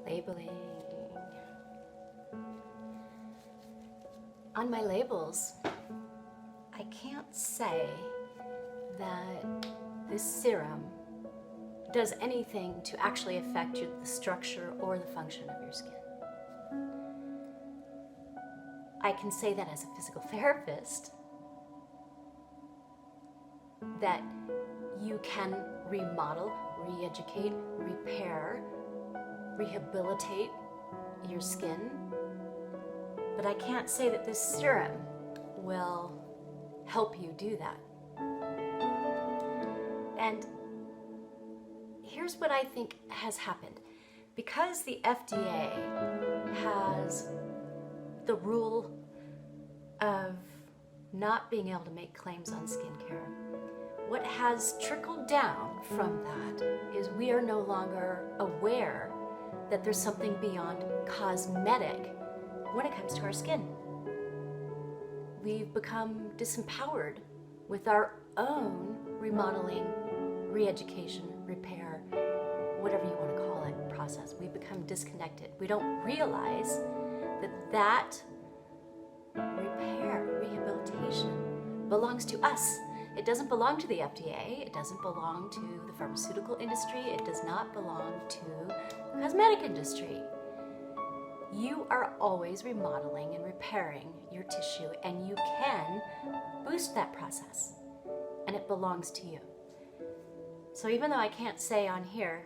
Labeling. On my labels, I can't say that this serum does anything to actually affect the structure or the function of your skin. I can say that as a physical therapist, that you can remodel, re-educate, repair, rehabilitate your skin, but I can't say that this serum will help you do that. And here's what I think has happened. Because the FDA has the rule of not being able to make claims on skincare, what has trickled down from that is we are no longer aware that there's something beyond cosmetic when it comes to our skin. We've become disempowered with our own remodeling, re-education, repair, whatever you want to call it, process. We've become disconnected. We don't realize that repair, rehabilitation belongs to us. It doesn't belong to the FDA. It doesn't belong to the pharmaceutical industry. It does not belong to the cosmetic industry. You are always remodeling and repairing your tissue, and you can boost that process, and it belongs to you. So even though I can't say on here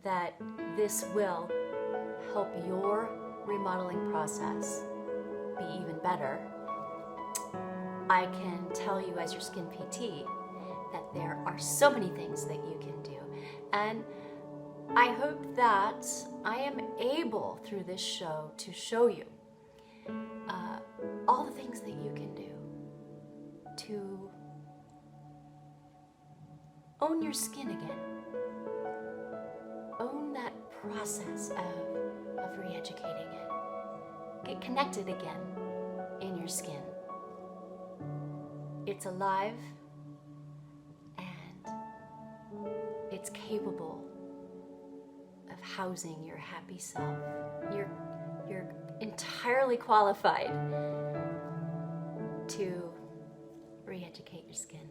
that this will help your remodeling process be even better, I can tell you as your skin PT that there are so many things that you can do. And I hope that I am able through this show to show you all the things that you can do to own your skin again. Own that process of re-educating it. Get connected again in your skin. It's alive and it's capable of housing your happy self. You're entirely qualified to re-educate your skin.